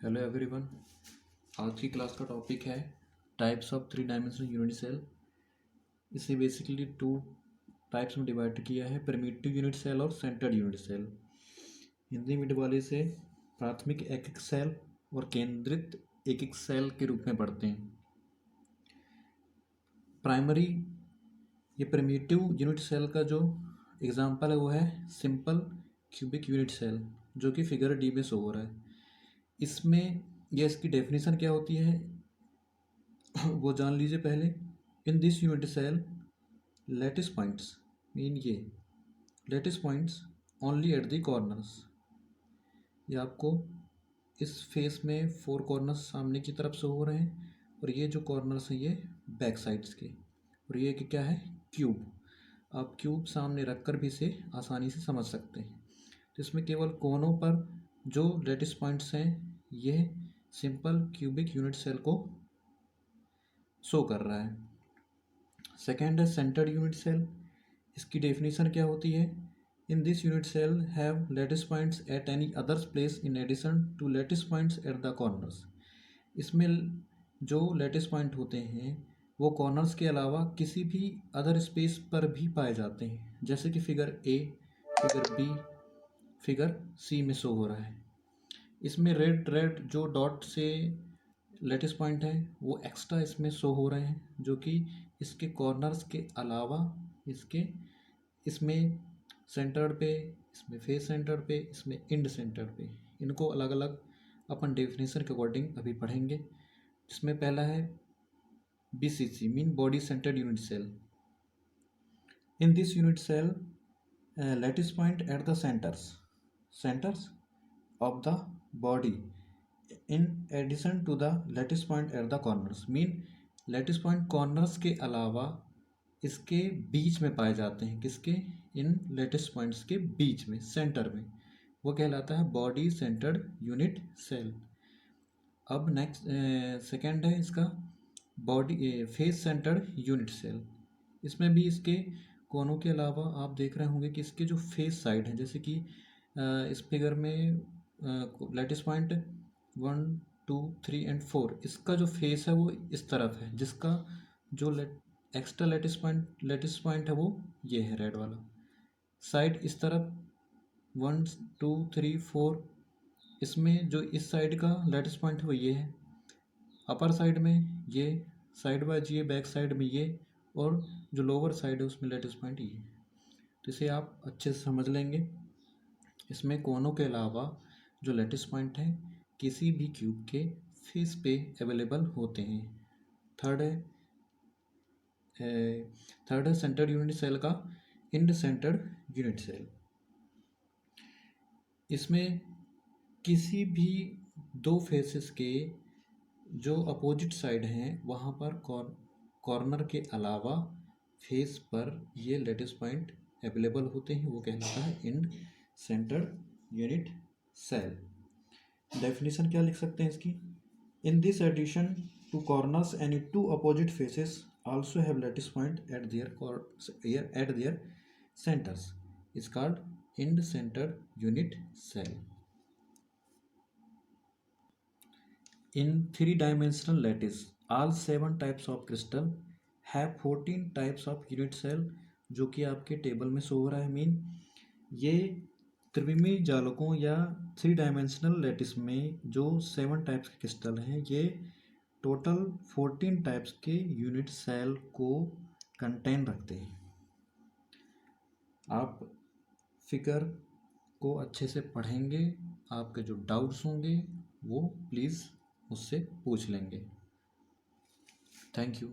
Hello everyone. आज की class का टॉपिक है types of three dimensional unit cell. इसे बेसिकली टू टाइप्स में डिवाइड किया है, प्रिमिटिव यूनिट सेल और centred unit cell. Hindi medium वाले से प्राथमिक एक सेल और केंद्रित एक सेल के रूप में पढ़ते हैं। प्राइमरी ये प्रिमिटिव यूनिट सेल का जो एग्जांपल है वो है सिंपल क्यूबिक यूनिट सेल, जो कि फिगर डी में शो हो रहा है। इसमें यह इसकी डेफिनेशन क्या होती है वो जान लीजिए पहले। In this unit cell lattice points mean ये lattice points only at the corners. ये आपको इस फेस में 4 कॉर्नर्स सामने की तरफ से हो रहे हैं और ये जो कॉर्नर्स हैं ये बैक साइड्स के, और ये क्या है क्यूब। आप क्यूब सामने रखकर भी इसे आसानी से समझ सकते हैं। तो इसमें केवल कोनों पर जो लैटिस पॉइंट्स हैं ये सिंपल क्यूबिक यूनिट सेल को शो कर रहा है। सेकेंड है सेंटर्ड यूनिट सेल। इसकी डेफिनेशन क्या होती है? In this unit cell have lattice points at any others place in addition to lattice points at the corners. इसमें जो लैटिस पॉइंट होते हैं वो कॉर्नर्स के अलावा किसी भी अदर स्पेस पर भी पाए जाते हैं, जैसे कि figure A, figure B, figure C में शो हो रहा है। इसमें रेड रेड जो डॉट से लैटिस पॉइंट है वो एक्स्ट्रा इसमें शो हो रहे हैं, जो कि इसके कॉर्नर्स के अलावा इसमें सेंटर पे, इसमें फेस सेंटर पे, इसमें इंड सेंटर पे, इनको अलग अलग अपन डेफिनेशन के अकॉर्डिंग अभी पढ़ेंगे। जिसमें पहला है BCC mean body centred unit cell. In this unit cell lattice point at the centres of the body in addition to the lattice point at the corners mean lattice point corners के अलावा इसके बीच में पाए जाते हैं। किसके? इन lattice points के बीच में, सेंटर में, वो कहलाता है बॉडी सेंटर्ड यूनिट सेल। अब नेक्स्ट सेकेंड है इसका body face centred unit cell. इसमें भी इसके कोनों के अलावा आप देख रहे होंगे कि इसके जो फेस साइड हैं, जैसे कि इस फिगर में लैटिस पॉइंट 1, 2, 3 एंड 4, इसका जो फेस है वो इस तरफ है, जिसका जो एक्स्ट्रा लैटिस पॉइंट है वो ये है रेड वाला। साइड इस तरफ 1, 2, 3, 4, इसमें जो इस साइड का लैटिस पॉइंट है वो ये है। अपर साइड में ये, साइड वाइज ये, बैक साइड में ये, और जो लोअर साइड है उसमें लैटिस पॉइंट ये। तो इसे आप अच्छे से समझ लेंगे। इसमें कोनों के अलावा जो लैटिस पॉइंट है किसी भी क्यूब के फेस पे अवेलेबल होते हैं। थर्ड है सेंटर्ड यूनिट सेल का इंड सेंटर्ड यूनिट सेल। इसमें किसी भी दो फेसेस के जो अपोजिट साइड हैं वहाँ पर कॉर्नर के अलावा फेस पर ये लैटिस पॉइंट अवेलेबल होते हैं, वो कहलाता है end centred unit cell. Definition क्या लिख सकते हैं इसकी? In this addition to corners any two opposite faces also have lattice point at their centres is called end centred unit cell. In 3-dimensional lattice, all 7 types of crystal have 14 types of unit cell, जो कि आपके table में show हो रहा है। Mean ये त्रिविमीय जालकों या 3-डायमेंशनल lattice में जो 7 टाइप्स के क्रिस्टल हैं ये टोटल 14 टाइप्स के यूनिट सेल को कंटेन रखते हैं। आप फिगर को अच्छे से पढ़ेंगे, आपके जो डाउट्स होंगे वो प्लीज़ मुझसे पूछ लेंगे। Thank you.